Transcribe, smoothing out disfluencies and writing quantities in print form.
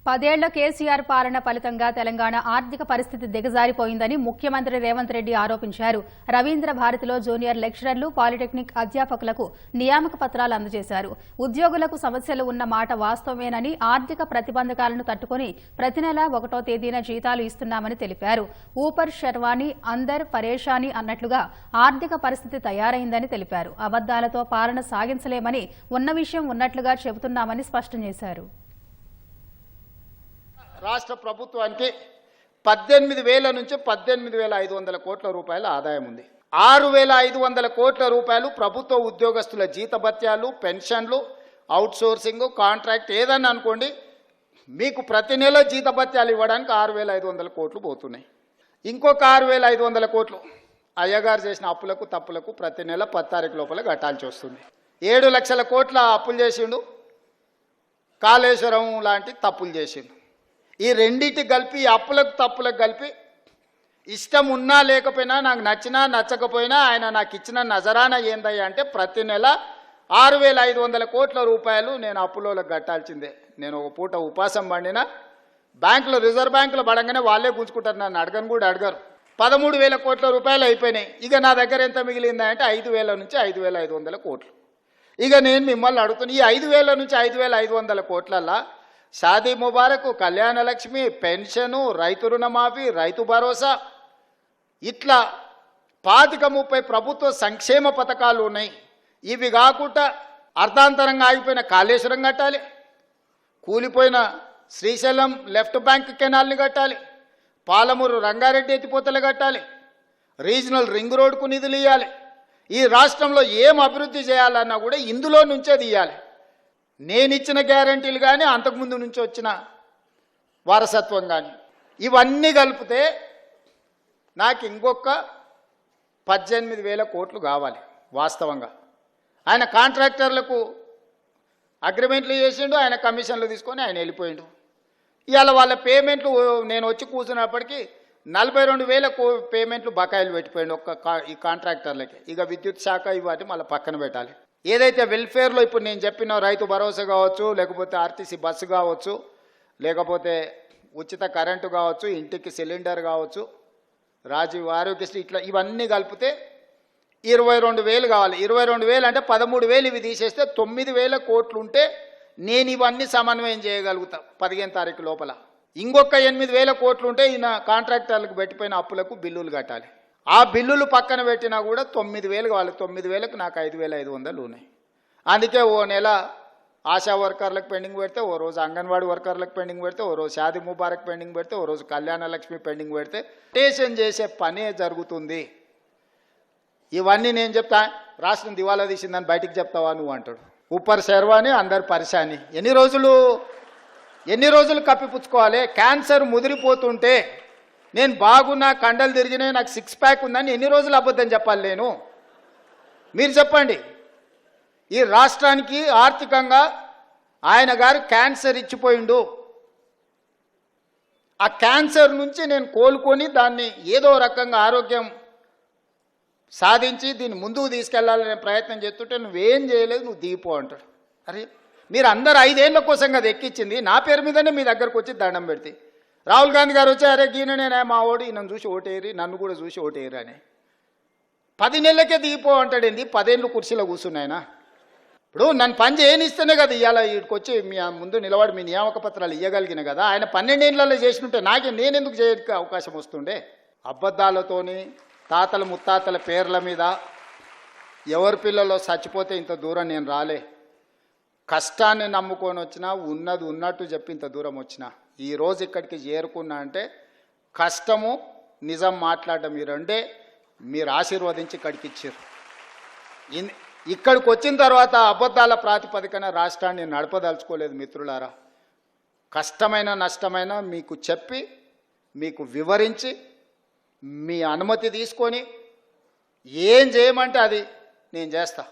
10 ఏళ్ల కేసీఆర్ పాలన ఫలితంగా తెలంగాణ ఆర్థిక పరిస్థితి దిగజారిపోయిందని ముఖ్యమంత్రి రేవంత్ రెడ్డి ఆరోపించారు. రవీంద్ర భారతిలో జూనియర్ లెక్చరర్లు, పాలిటెక్నిక్ అధ్యాపకులకు నియామక పత్రాలు అందజేశారు. ఉద్యోగులకు సమస్యలు ఉన్న మాట వాస్తవమేనని, ఆర్థిక ప్రతిబంధకాలను తట్టుకుని ప్రతి నెల 1వ తేదీన జీతాలు ఇస్తున్నామని తెలిపారు. ఊపర్ శర్వాణి అందర్ పరేషాని అన్నట్లుగా ఆర్థిక పరిస్థితి తయారైందని తెలిపారు. అబద్దాలతో పాలన సాగించలేమని, ఉన్న విషయం ఉన్నట్లుగా చెబుతున్నామని స్పష్టం చేశారు. రాష్ట్ర ప్రభుత్వానికి 18,000 నుంచి 18,500 కోట్ల రూపాయల ఆదాయం ఉంది. 6,500 కోట్ల రూపాయలు ప్రభుత్వ ఉద్యోగస్తుల జీతభత్యాలు, పెన్షన్లు, అవుట్సోర్సింగ్, కాంట్రాక్ట్ ఏదన్నా అనుకోండి, మీకు ప్రతి నెల జీతభత్యాలు ఇవ్వడానికి 6,500 కోట్లు పోతున్నాయి. ఇంకొక 6,500 కోట్లు అయ్యగారు చేసిన అప్పులకు తప్పులకు ప్రతి నెల 10 తారీఖు లోపల కట్టాల్సి వస్తుంది. 7 లక్షల కోట్ల అప్పులు చేసిండు, కాళేశ్వరం లాంటి తప్పులు చేసిండు. ఈ రెండింటి కలిపి, అప్పులకు తప్పులకు కలిపి, ఇష్టం ఉన్నా లేకపోయినా, నాకు నచ్చినా నచ్చకపోయినా ఆయన నాకు ఇచ్చిన నజరానా ఏందయ్యా అంటే ప్రతి నెల 6,500 కోట్ల రూపాయలు నేను అప్పులోకి కట్టాల్సిందే. నేను ఒక పూట ఉపాసం పండినా బ్యాంకులో, రిజర్వ్ బ్యాంకులో పడంగానే వాళ్ళే గుంజుకుంటారు, నన్ను అడగను కూడా అడగరు. 13,000 కోట్ల రూపాయలు అయిపోయినాయి. ఇక నా దగ్గర ఎంత మిగిలిందా అంటే 5,000 నుంచి 5,500 కోట్లు. ఇక నేను మిమ్మల్ని అడుగుతున్నా, ఈ 5,000 నుంచి 5,500 కోట్లల్లా షాదీ ముబారక్, కళ్యాణ లక్ష్మి, పెన్షను, రైతు రుణమాఫీ, రైతు భరోసా, ఇట్లా 25-30 ప్రభుత్వ సంక్షేమ పథకాలు ఉన్నాయి. ఇవి కాకుండా అర్ధాంతరంగా ఆగిపోయిన కాళేశ్వరం కట్టాలి, కూలిపోయిన శ్రీశైలం లెఫ్ట్ బ్యాంక్ కెనాల్ని కట్టాలి, పాలమూరు రంగారెడ్డి ఎత్తిపోతలు కట్టాలి, రీజనల్ రింగ్ రోడ్కు నిధులు ఇవ్వాలి. ఈ రాష్ట్రంలో ఏం అభివృద్ధి చేయాలన్నా కూడా ఇందులో నుంచే తీయాలి. నేనిచ్చిన గ్యారంటీలు కానీ, అంతకుముందు నుంచి వచ్చిన వారసత్వం కానీ, ఇవన్నీ కలిపితే నాకు ఇంకొక 18,000 కోట్లు కావాలి వాస్తవంగా. ఆయన కాంట్రాక్టర్లకు అగ్రిమెంట్లు చేసిండు, ఆయన కమిషన్లు తీసుకొని ఆయన వెళ్ళిపోయిండు. ఇవాళ వాళ్ళ పేమెంట్లు నేను వచ్చి కూర్చున్నప్పటికీ 42,000 పేమెంట్లు బకాయిలు పెట్టిపోయిండు ఈ కాంట్రాక్టర్లకి. ఇక విద్యుత్ శాఖ ఇవన్నీ మళ్ళీ పక్కన పెట్టాలి. ఏదైతే వెల్ఫేర్లో ఇప్పుడు నేను చెప్పిన రైతు భరోసా కావచ్చు, లేకపోతే ఆర్టీసీ బస్సు కావచ్చు, లేకపోతే ఉచిత కరెంటు కావచ్చు, ఇంటికి సిలిండర్ కావచ్చు, రాజీవ్ ఆరోగ్యశ్రీ, ఇట్లా ఇవన్నీ కలిపితే 22,000 కావాలి. 22,000 అంటే 13,000 ఇవి తీసేస్తే 9,000 కోట్లు ఉంటే నేను ఇవన్నీ సమన్వయం చేయగలుగుతా 15 తారీఖు లోపల. ఇంకొక 8,000 కోట్లు ఉంటే ఈయన కాంట్రాక్టర్లకు పెట్టిపోయిన అప్పులకు బిల్లులు కట్టాలి. ఆ బిల్లులు పక్కన పెట్టినా కూడా 9,000 కావాలి. 9,000కు నాకు 5,500 ఉన్నాయి. అందుకే ఓ నెల ఆశా వర్కర్లకు పెండింగ్ పెడితే, ఓ రోజు అంగన్వాడీ వర్కర్లకు పెండింగ్ పెడితే, ఓ రోజు షాదీ ముబారక్ పెండింగ్ పెడితే, ఓ రోజు కళ్యాణ లక్ష్మి పెండింగ్ పెడితే రొటేషన్ చేసే పనే జరుగుతుంది. ఇవన్నీ నేను చెప్తా, రాష్ట్రం దివాలా తీసిందని బయటికి చెప్తావా నువ్వు అంటాడు. ఊపర్ శర్వాని అందరు పరిశాని. ఎన్ని రోజులు కప్పిపుచ్చుకోవాలి? క్యాన్సర్ ముదిరిపోతుంటే నేను బాగున్నా, కండలు తిరిగినాయి, నాకు 6 ప్యాక్ ఉందని ఎన్ని రోజులు అబద్ధం చెప్పాలి నేను? మీరు చెప్పండి. ఈ రాష్ట్రానికి ఆర్థికంగా ఆయన గారు క్యాన్సర్ ఇచ్చిపోయిండు. ఆ క్యాన్సర్ నుంచి నేను కోలుకొని దాన్ని ఏదో రకంగా ఆరోగ్యం సాధించి దీన్ని ముందుకు తీసుకెళ్లాలనే ప్రయత్నం చేస్తుంటే నువ్వేం చేయలేదు, నువ్వు దిగిపో అంటాడు. అరే మీరు అందరు 5 ఏళ్ల కోసం కదా ఎక్కించింది, నా పేరు మీదనే మీ దగ్గరకు వచ్చి దండం పెడితే. రాహుల్ గాంధీ గారు వచ్చి, అరే గీన నేనే మా ఓడి, ఈయనను చూసి ఓటేరి, నన్ను కూడా చూసి ఓటేరు అని 10 నెలలకే దిగిపో అంటాడు. ఏంది 10 ఏళ్ళు కుర్చీలో కూర్చున్నాయన? ఇప్పుడు నన్ను పని చేయనిస్తేనే కదా ఇవాళ వీడికి వచ్చి మీ ముందు నిలబడి మీ నియామక పత్రాలు ఇవ్వగలిగిన కదా. ఆయన 12 ఏళ్లలో చేసినట్టే నేనెందుకు చేయడానికి అవకాశం వస్తుండే? అబద్ధాలతోని తాతల ముత్తాతల పేర్ల మీద ఎవరి పిల్లలో చచ్చిపోతే ఇంత దూరం నేను రాలే. కష్టాన్ని నమ్ముకొని వచ్చినా, ఉన్నది ఉన్నట్టు చెప్పి ఇంత దూరం వచ్చినా, ఈరోజు ఇక్కడికి చేరుకున్నా అంటే కష్టము, నిజం మాట్లాడడం ఈ రెండే మీరు ఆశీర్వదించి ఇక్కడికి ఇచ్చారు. ఇక్కడికి వచ్చిన తర్వాత అబద్ధాల ప్రాతిపదికన రాష్ట్రాన్ని నడపదలుచుకోలేదు మిత్రులారా. కష్టమైన నష్టమైన మీకు చెప్పి, మీకు వివరించి, మీ అనుమతి తీసుకొని ఏం చేయమంటే అది నేను చేస్తా.